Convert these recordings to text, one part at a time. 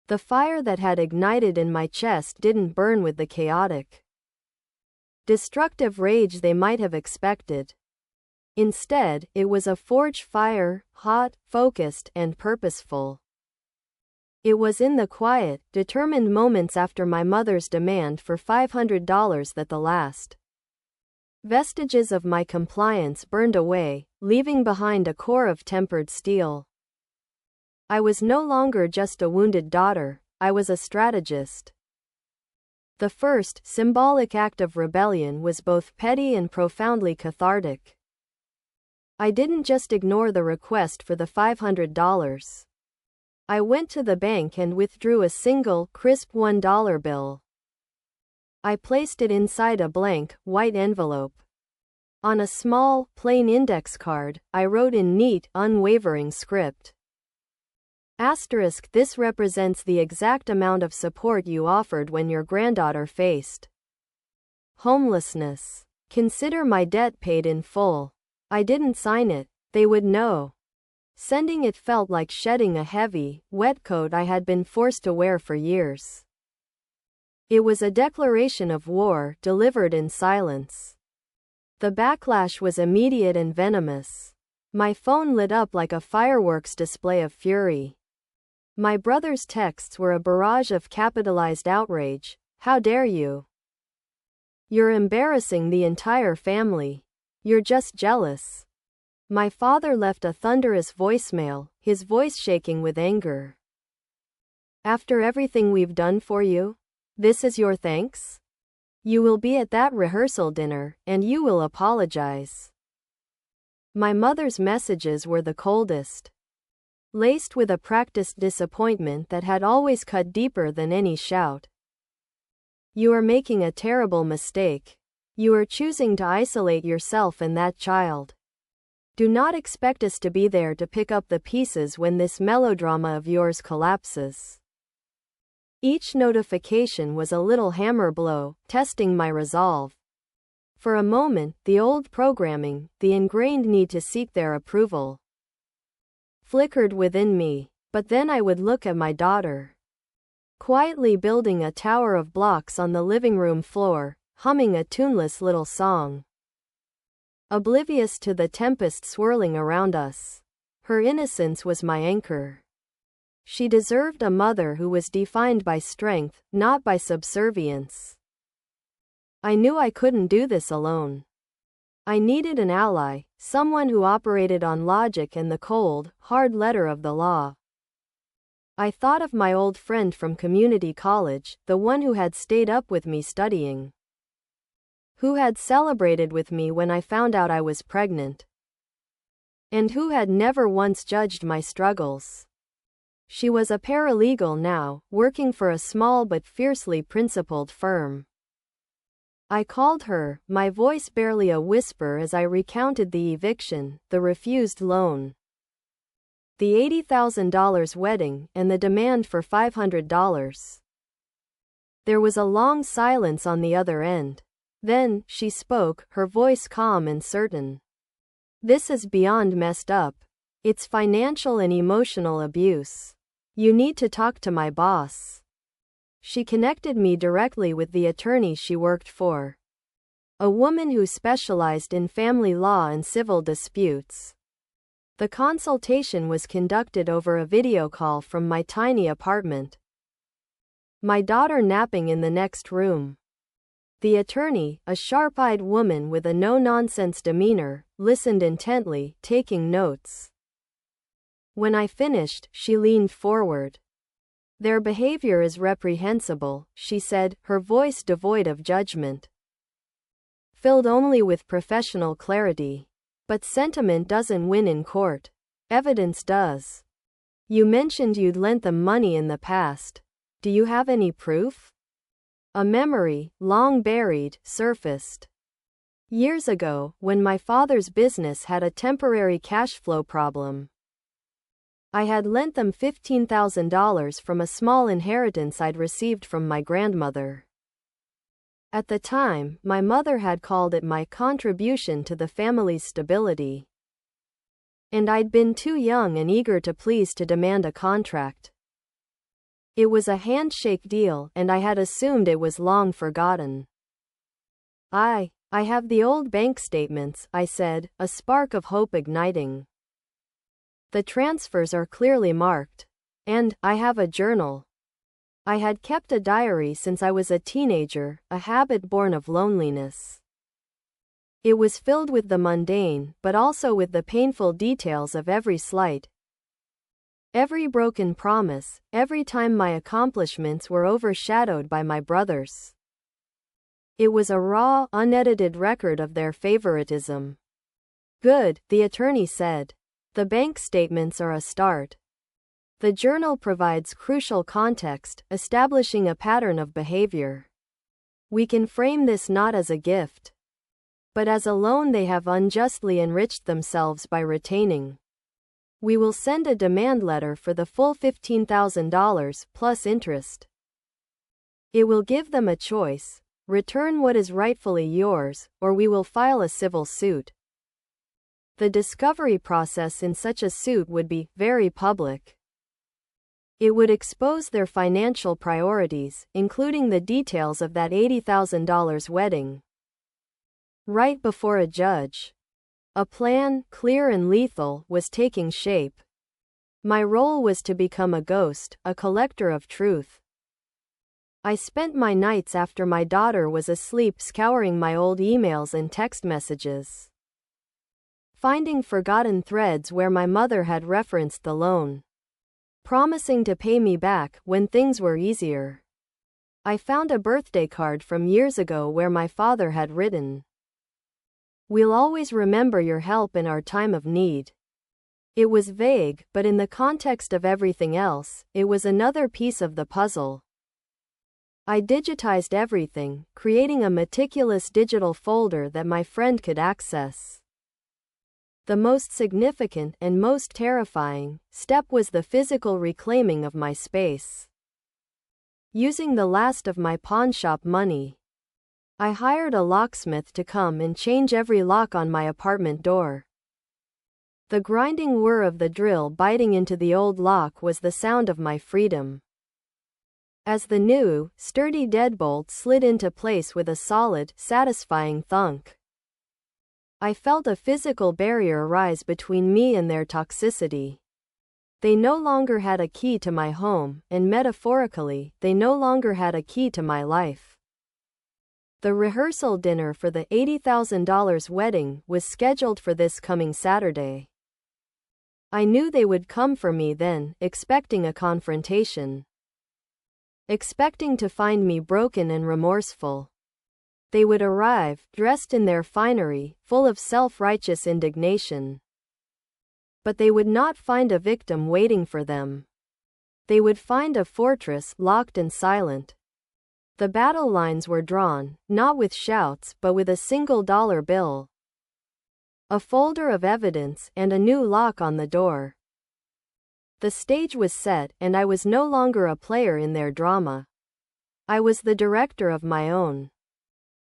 The fire that had ignited in my chest didn't burn with the chaotic, destructive rage they might have expected. Instead, it was a forge fire, hot, focused, and purposeful. It was in the quiet, determined moments after my mother's demand for $500 that the last vestiges of my compliance burned away, leaving behind a core of tempered steel. I was no longer just a wounded daughter, I was a strategist. The first, symbolic act of rebellion was both petty and profoundly cathartic. I didn't just ignore the request for the $500. I went to the bank and withdrew a single, crisp $1 bill. I placed it inside a blank, white envelope. On a small, plain index card, I wrote in neat, unwavering script. Asterisk, this represents the exact amount of support you offered when your granddaughter faced homelessness. Consider my debt paid in full. I didn't sign it. They would know. Sending it felt like shedding a heavy, wet coat I had been forced to wear for years. It was a declaration of war, delivered in silence. The backlash was immediate and venomous. My phone lit up like a fireworks display of fury. My brother's texts were a barrage of capitalized outrage. How dare you? You're embarrassing the entire family. You're just jealous. My father left a thunderous voicemail, his voice shaking with anger. After everything we've done for you? This is your thanks? You will be at that rehearsal dinner, and you will apologize. My mother's messages were the coldest, laced with a practiced disappointment that had always cut deeper than any shout. You are making a terrible mistake. You are choosing to isolate yourself and that child. Do not expect us to be there to pick up the pieces when this melodrama of yours collapses. Each notification was a little hammer blow, testing my resolve. For a moment, the old programming, the ingrained need to seek their approval, flickered within me. But then I would look at my daughter, quietly building a tower of blocks on the living room floor, humming a tuneless little song, oblivious to the tempest swirling around us. Her innocence was my anchor. She deserved a mother who was defined by strength, not by subservience. I knew I couldn't do this alone. I needed an ally, someone who operated on logic and the cold, hard letter of the law. I thought of my old friend from community college, the one who had stayed up with me studying, who had celebrated with me when I found out I was pregnant, and who had never once judged my struggles. She was a paralegal now, working for a small but fiercely principled firm. I called her, my voice barely a whisper as I recounted the eviction, the refused loan, the $80,000 wedding, and the demand for $500. There was a long silence on the other end. Then, she spoke, her voice calm and certain. This is beyond messed up. It's financial and emotional abuse. You need to talk to my boss. She connected me directly with the attorney she worked for, a woman who specialized in family law and civil disputes. The consultation was conducted over a video call from my tiny apartment, my daughter napping in the next room. The attorney, a sharp-eyed woman with a no-nonsense demeanor, listened intently, taking notes. When I finished, she leaned forward. Their behavior is reprehensible, she said, her voice devoid of judgment, filled only with professional clarity. But sentiment doesn't win in court. Evidence does. You mentioned you'd lent them money in the past. Do you have any proof? A memory, long buried, surfaced. Years ago, when my father's business had a temporary cash flow problem, I had lent them $15,000 from a small inheritance I'd received from my grandmother. At the time, my mother had called it my contribution to the family's stability, and I'd been too young and eager to please to demand a contract. It was a handshake deal, and I had assumed it was long forgotten. I have the old bank statements, I said, a spark of hope igniting. The transfers are clearly marked. And I have a journal. I had kept a diary since I was a teenager, a habit born of loneliness. It was filled with the mundane, but also with the painful details of every slight. Every broken promise, every time my accomplishments were overshadowed by my brothers. It was a raw, unedited record of their favoritism. Good, the attorney said. The bank statements are a start. The journal provides crucial context, establishing a pattern of behavior. We can frame this not as a gift, but as a loan they have unjustly enriched themselves by retaining. We will send a demand letter for the full $15,000 plus interest. It will give them a choice: return what is rightfully yours, or we will file a civil suit. The discovery process in such a suit would be very public. It would expose their financial priorities, including the details of that $80,000 wedding. Right before a judge. A plan, clear and lethal, was taking shape. My role was to become a ghost, a collector of truth. I spent my nights after my daughter was asleep scouring my old emails and text messages, finding forgotten threads where my mother had referenced the loan, promising to pay me back when things were easier. I found a birthday card from years ago where my father had written, "We'll always remember your help in our time of need." It was vague, but in the context of everything else, it was another piece of the puzzle. I digitized everything, creating a meticulous digital folder that my friend could access. The most significant and most terrifying step was the physical reclaiming of my space. Using the last of my pawnshop money, I hired a locksmith to come and change every lock on my apartment door. The grinding whir of the drill biting into the old lock was the sound of my freedom, as the new, sturdy deadbolt slid into place with a solid, satisfying thunk. I felt a physical barrier rise between me and their toxicity. They no longer had a key to my home, and metaphorically, they no longer had a key to my life. The rehearsal dinner for the $80,000 wedding was scheduled for this coming Saturday. I knew they would come for me then, expecting a confrontation, expecting to find me broken and remorseful. They would arrive, dressed in their finery, full of self-righteous indignation. But they would not find a victim waiting for them. They would find a fortress, locked and silent. The battle lines were drawn, not with shouts but with a single dollar bill, a folder of evidence, and a new lock on the door. The stage was set, and I was no longer a player in their drama. I was the director of my own.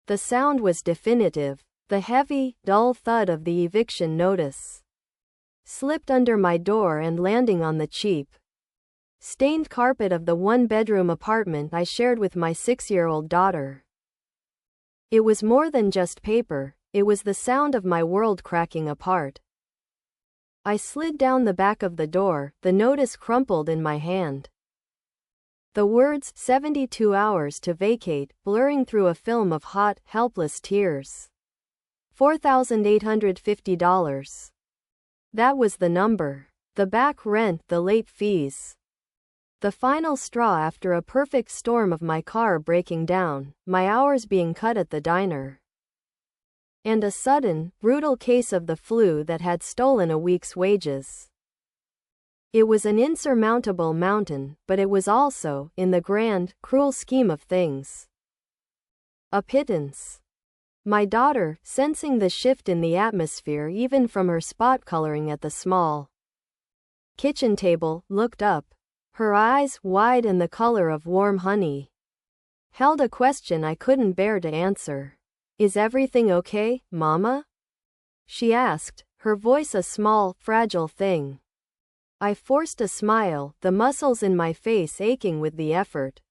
The sound was definitive. The heavy, dull thud of the eviction notice slipped under my door and landing on the cheap, stained carpet of the one-bedroom apartment I shared with my 6-year-old daughter. It was more than just paper, it was the sound of my world cracking apart. I slid down the back of the door, the notice crumpled in my hand. The words, 72 hours to vacate, blurring through a film of hot, helpless tears. $4,850. That was the number. The back rent, the late fees. The final straw after a perfect storm of my car breaking down, my hours being cut at the diner, and a sudden, brutal case of the flu that had stolen a week's wages. It was an insurmountable mountain, but it was also, in the grand, cruel scheme of things, a pittance. My daughter, sensing the shift in the atmosphere even from her spot coloring at the small kitchen table, looked up, her eyes, wide and the color of warm honey, held a question I couldn't bear to answer. "Is everything okay, Mama?" she asked, her voice a small, fragile thing. I forced a smile, the muscles in my face aching with the effort.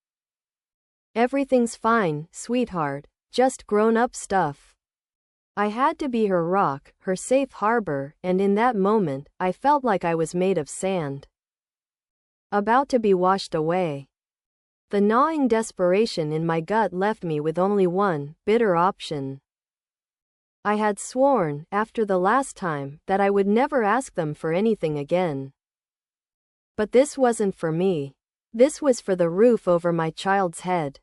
Everything's fine, sweetheart. Just grown-up stuff. I had to be her rock, her safe harbor, and in that moment, I felt like I was made of sand, about to be washed away. The gnawing desperation in my gut left me with only one bitter option. I had sworn, after the last time, that I would never ask them for anything again. But this wasn't for me. This was for the roof over my child's head.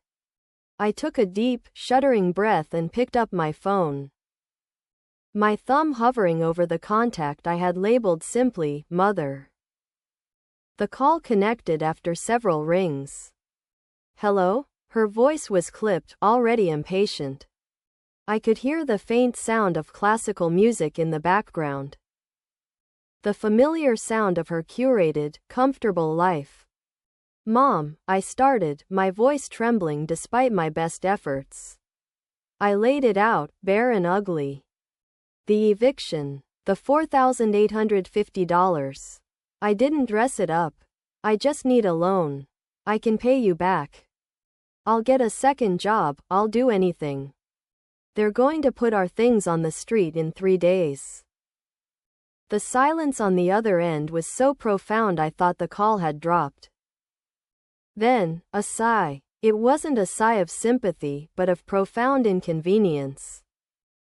I took a deep, shuddering breath and picked up my phone, my thumb hovering over the contact I had labeled simply, Mother. The call connected after several rings. Hello? Her voice was clipped, already impatient. I could hear the faint sound of classical music in the background. The familiar sound of her curated, comfortable life. Mom, I started, my voice trembling despite my best efforts. I laid it out, bare and ugly. The eviction. The $4,850. I didn't dress it up. I just need a loan. I can pay you back. I'll get a second job, I'll do anything. They're going to put our things on the street in 3 days. The silence on the other end was so profound I thought the call had dropped. Then, a sigh. It wasn't a sigh of sympathy, but of profound inconvenience.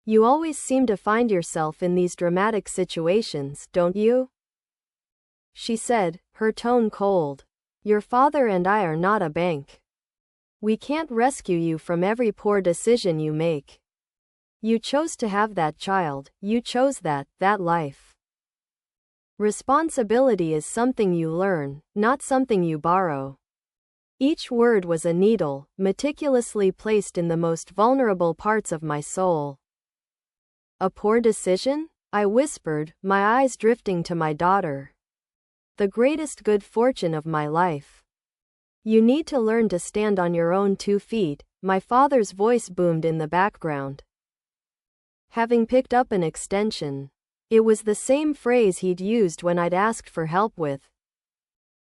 You always seem to find yourself in these dramatic situations, don't you? She said, her tone cold. Your father and I are not a bank. We can't rescue you from every poor decision you make. You chose to have that child, you chose that life. Responsibility is something you learn, not something you borrow. Each word was a needle, meticulously placed in the most vulnerable parts of my soul. A poor decision? I whispered, my eyes drifting to my daughter. The greatest good fortune of my life. You need to learn to stand on your own 2 feet, my father's voice boomed in the background. Having picked up an extension. It was the same phrase he'd used when I'd asked for help with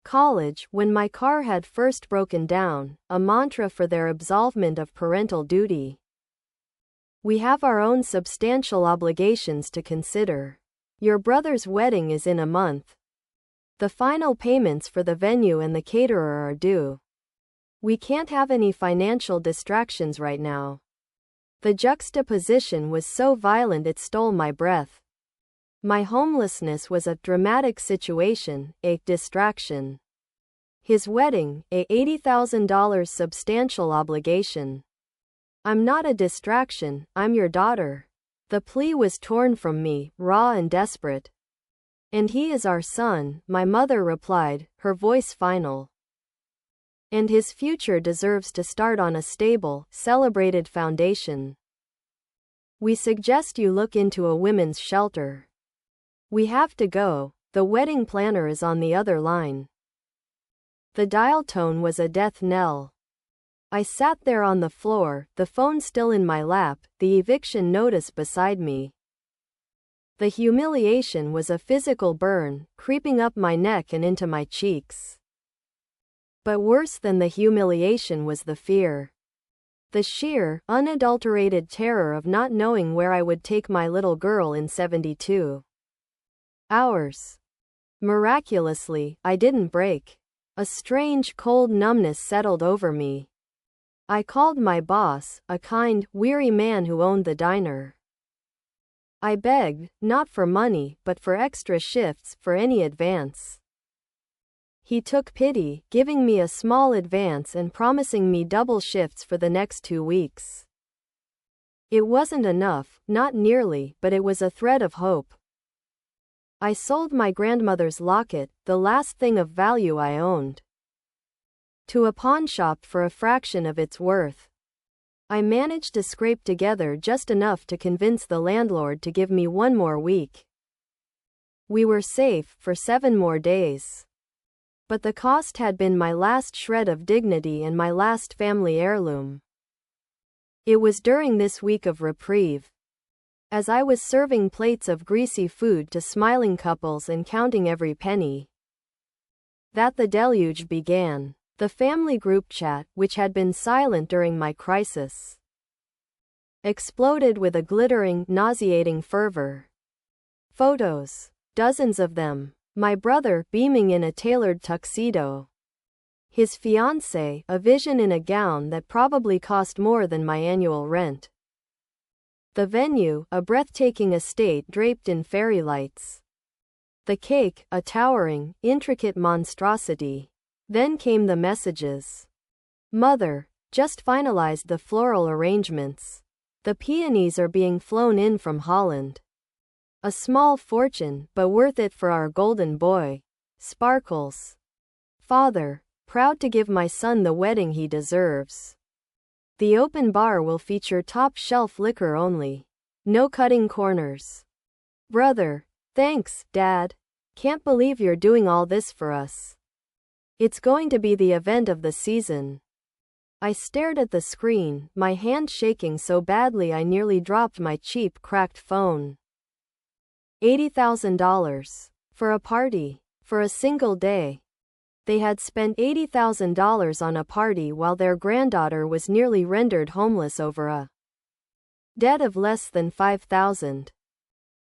college, when my car had first broken down, a mantra for their absolvement of parental duty. We have our own substantial obligations to consider. Your brother's wedding is in a month. The final payments for the venue and the caterer are due. We can't have any financial distractions right now. The juxtaposition was so violent it stole my breath. My homelessness was a dramatic situation, a distraction. His wedding, a $80,000 substantial obligation. I'm not a distraction, I'm your daughter. The plea was torn from me, raw and desperate. And he is our son, my mother replied, her voice final. And his future deserves to start on a stable, celebrated foundation. We suggest you look into a women's shelter. We have to go, the wedding planner is on the other line. The dial tone was a death knell. I sat there on the floor, the phone still in my lap, the eviction notice beside me. The humiliation was a physical burn, creeping up my neck and into my cheeks. But worse than the humiliation was the fear. The sheer, unadulterated terror of not knowing where I would take my little girl in 72 hours. Miraculously, I didn't break. A strange, cold numbness settled over me. I called my boss, a kind, weary man who owned the diner. I begged, not for money, but for extra shifts, for any advance. He took pity, giving me a small advance and promising me double shifts for the next 2 weeks. It wasn't enough, not nearly, but it was a thread of hope. I sold my grandmother's locket, the last thing of value I owned, to a pawnshop for a fraction of its worth. I managed to scrape together just enough to convince the landlord to give me 1 more week. We were safe for 7 more days. But the cost had been my last shred of dignity and my last family heirloom. It was during this week of reprieve, as I was serving plates of greasy food to smiling couples and counting every penny, that the deluge began. The family group chat, which had been silent during my crisis, exploded with a glittering, nauseating fervor. Photos. Dozens of them. My brother, beaming in a tailored tuxedo. His fiancée, a vision in a gown that probably cost more than my annual rent. The venue, a breathtaking estate draped in fairy lights. The cake, a towering, intricate monstrosity. Then came the messages. Mother, just finalized the floral arrangements. The peonies are being flown in from Holland. A small fortune, but worth it for our golden boy. Sparkles. Father, proud to give my son the wedding he deserves. The open bar will feature top-shelf liquor only. No cutting corners. Brother, thanks, Dad. Can't believe you're doing all this for us. It's going to be the event of the season. I stared at the screen, my hand shaking so badly I nearly dropped my cheap, cracked phone. $80,000. For a party. For a single day. They had spent $80,000 on a party while their granddaughter was nearly rendered homeless over a debt of less than $5,000.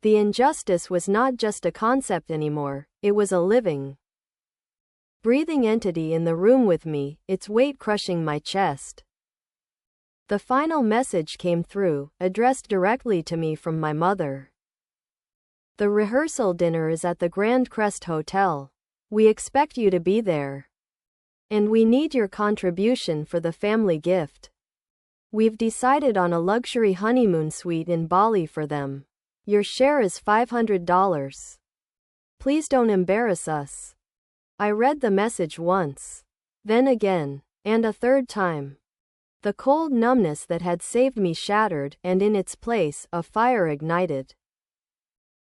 The injustice was not just a concept anymore, it was a living, breathing entity in the room with me, its weight crushing my chest. The final message came through, addressed directly to me from my mother. The rehearsal dinner is at the Grand Crest Hotel. We expect you to be there. And we need your contribution for the family gift. We've decided on a luxury honeymoon suite in Bali for them. Your share is $500. Please don't embarrass us. I read the message once. Then again. And a third time. The cold numbness that had saved me shattered, and in its place, a fire ignited.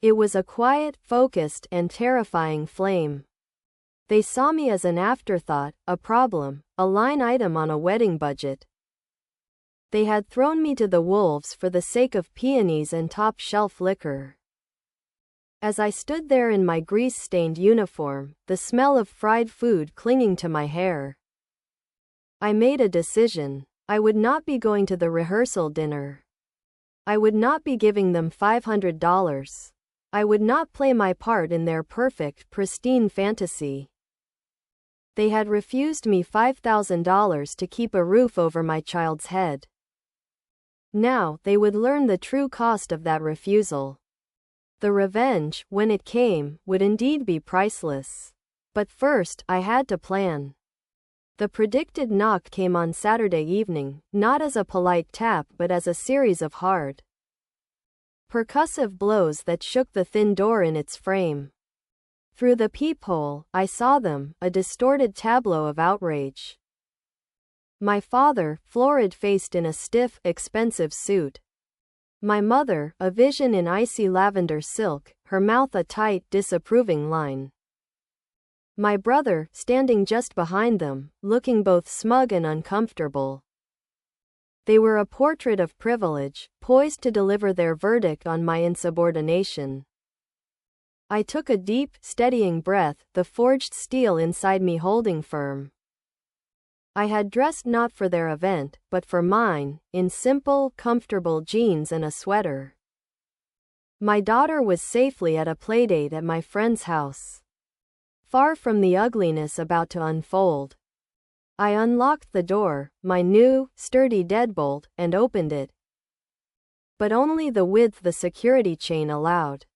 It was a quiet, focused, and terrifying flame. They saw me as an afterthought, a problem, a line item on a wedding budget. They had thrown me to the wolves for the sake of peonies and top-shelf liquor. As I stood there in my grease-stained uniform, the smell of fried food clinging to my hair, I made a decision. I would not be going to the rehearsal dinner. I would not be giving them $500. I would not play my part in their perfect, pristine fantasy. They had refused me $5,000 to keep a roof over my child's head. Now, they would learn the true cost of that refusal. The revenge, when it came, would indeed be priceless. But first, I had to plan. The predicted knock came on Saturday evening, not as a polite tap but as a series of hard, percussive blows that shook the thin door in its frame. Through the peephole, I saw them, a distorted tableau of outrage. My father, florid-faced in a stiff, expensive suit. My mother, a vision in icy lavender silk, her mouth a tight, disapproving line. My brother, standing just behind them, looking both smug and uncomfortable. They were a portrait of privilege, poised to deliver their verdict on my insubordination. I took a deep, steadying breath, the forged steel inside me holding firm. I had dressed not for their event, but for mine, in simple, comfortable jeans and a sweater. My daughter was safely at a playdate at my friend's house. Far from the ugliness about to unfold. I unlocked the door, my new, sturdy deadbolt, and opened it. But only the width the security chain allowed.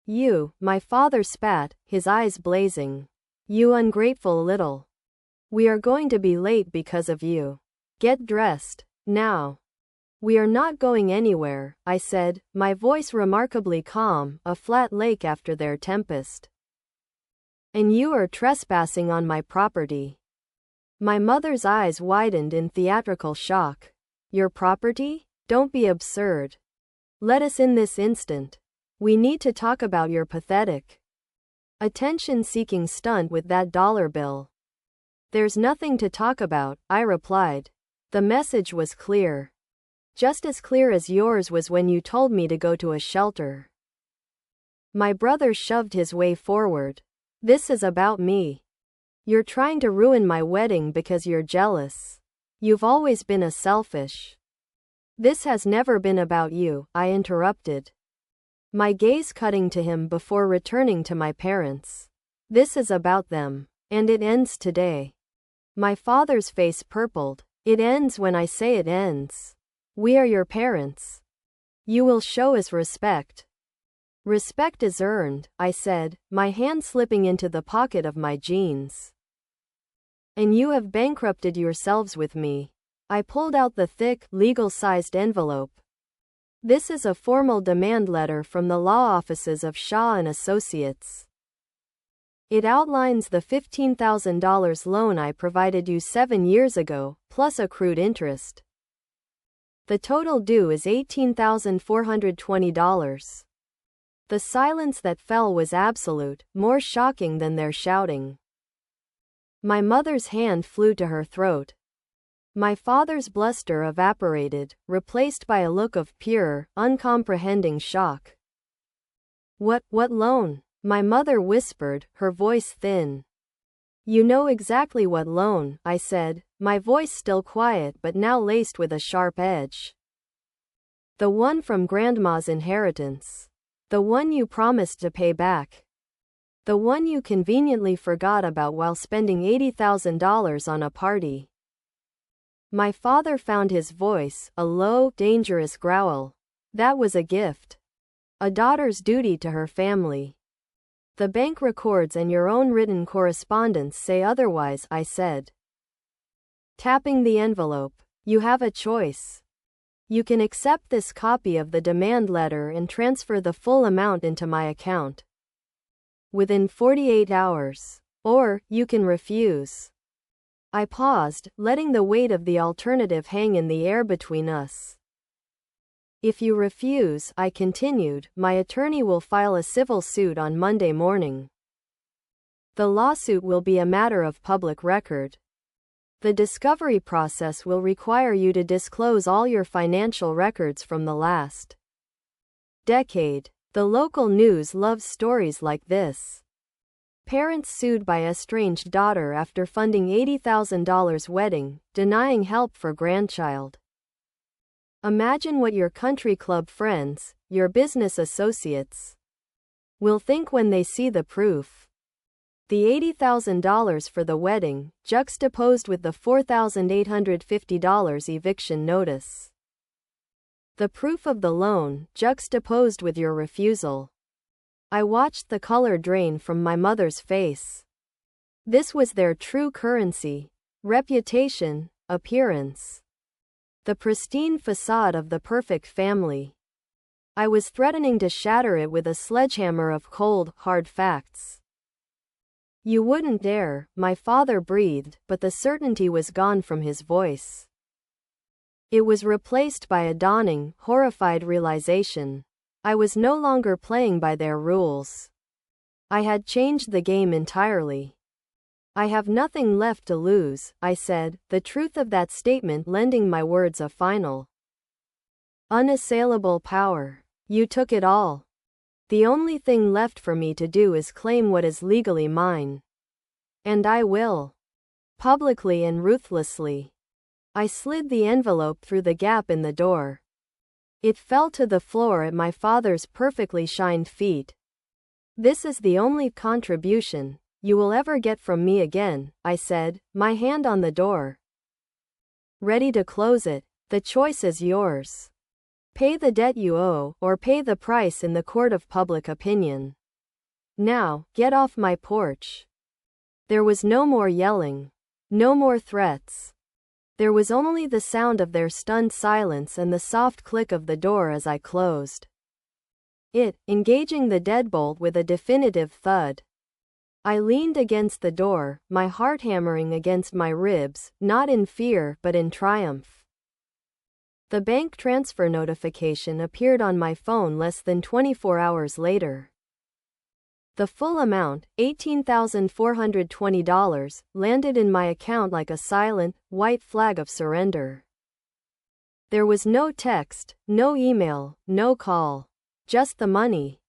You, my father spat, his eyes blazing. You ungrateful little. We are going to be late because of you. Get dressed. Now. We are not going anywhere, I said, my voice remarkably calm, a flat lake after their tempest. And you are trespassing on my property. My mother's eyes widened in theatrical shock. Your property? Don't be absurd. Let us in this instant. We need to talk about your pathetic, attention-seeking stunt with that dollar bill. There's nothing to talk about, I replied. The message was clear. Just as clear as yours was when you told me to go to a shelter. My brother shoved his way forward. This is about me. You're trying to ruin my wedding because you're jealous. You've always been a selfish. This has never been about you, I interrupted, my gaze cutting to him before returning to my parents. This is about them. And it ends today. My father's face purpled. It ends when I say it ends. We are your parents. You will show us respect. Respect is earned, I said, my hand slipping into the pocket of my jeans. And you have bankrupted yourselves with me. I pulled out the thick, legal-sized envelope. This is a formal demand letter from the law offices of Shaw and Associates. It outlines the $15,000 loan I provided you 7 years ago, plus accrued interest. The total due is $18,420. The silence that fell was absolute, more shocking than their shouting. My mother's hand flew to her throat. My father's bluster evaporated, replaced by a look of pure, uncomprehending shock. What loan? My mother whispered, her voice thin. You know exactly what loan, I said, my voice still quiet but now laced with a sharp edge. The one from Grandma's inheritance. The one you promised to pay back. The one you conveniently forgot about while spending $80,000 on a party. My father found his voice, a low, dangerous growl. That was a gift. A daughter's duty to her family. The bank records and your own written correspondence say otherwise, I said, tapping the envelope. You have a choice. You can accept this copy of the demand letter and transfer the full amount into my account within 48 hours. Or, you can refuse. I paused, letting the weight of the alternative hang in the air between us. If you refuse, I continued, my attorney will file a civil suit on Monday morning. The lawsuit will be a matter of public record. The discovery process will require you to disclose all your financial records from the last decade. The local news loves stories like this. Parents sued by estranged daughter after funding $80,000 wedding, denying help for grandchild. Imagine what your country club friends, your business associates, will think when they see the proof. The $80,000 for the wedding, juxtaposed with the $4,850 eviction notice. The proof of the loan, juxtaposed with your refusal. I watched the color drain from my mother's face. This was their true currency. Reputation, appearance. The pristine facade of the perfect family. I was threatening to shatter it with a sledgehammer of cold, hard facts. You wouldn't dare, my father breathed, but the certainty was gone from his voice. It was replaced by a dawning, horrified realization. I was no longer playing by their rules. I had changed the game entirely. I have nothing left to lose, I said, the truth of that statement lending my words a final, unassailable power. You took it all. The only thing left for me to do is claim what is legally mine. And I will. Publicly and ruthlessly. I slid the envelope through the gap in the door. It fell to the floor at my father's perfectly shined feet. This is the only contribution you will ever get from me again, I said, my hand on the door, ready to close it. The choice is yours. Pay the debt you owe, or pay the price in the court of public opinion. Now, get off my porch. There was no more yelling. No more threats. There was only the sound of their stunned silence and the soft click of the door as I closed it, engaging the deadbolt with a definitive thud. I leaned against the door, my heart hammering against my ribs, not in fear but in triumph. The bank transfer notification appeared on my phone less than 24 hours later. The full amount, $18,420, landed in my account like a silent, white flag of surrender. There was no text, no email, no call. Just the money.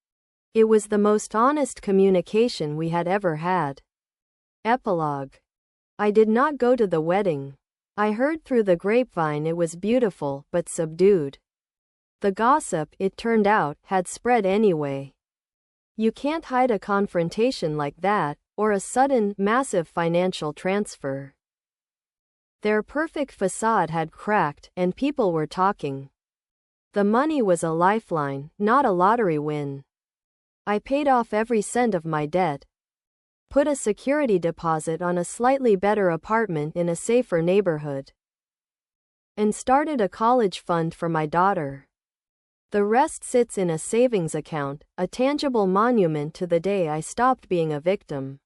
It was the most honest communication we had ever had. Epilogue. I did not go to the wedding. I heard through the grapevine it was beautiful but subdued. The gossip, it turned out, had spread anyway. You can't hide a confrontation like that, or a sudden, massive financial transfer. Their perfect facade had cracked, and people were talking. The money was a lifeline, not a lottery win. I paid off every cent of my debt, put a security deposit on a slightly better apartment in a safer neighborhood, and started a college fund for my daughter. The rest sits in a savings account, a tangible monument to the day I stopped being a victim.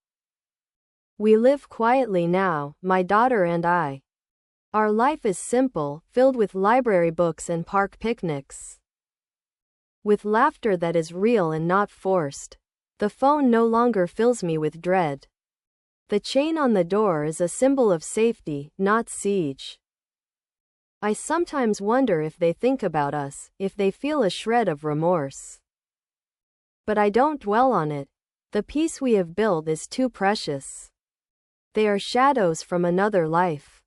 We live quietly now, my daughter and I. Our life is simple, filled with library books and park picnics. With laughter that is real and not forced. The phone no longer fills me with dread. The chain on the door is a symbol of safety, not siege. I sometimes wonder if they think about us, if they feel a shred of remorse. But I don't dwell on it. The peace we have built is too precious. They are shadows from another life.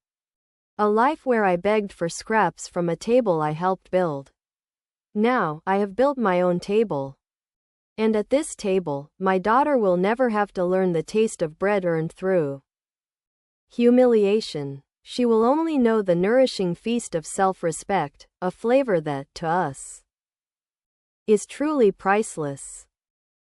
A life where I begged for scraps from a table I helped build. Now, I have built my own table. And at this table, my daughter will never have to learn the taste of bread earned through humiliation. She will only know the nourishing feast of self-respect, a flavor that, to us, is truly priceless.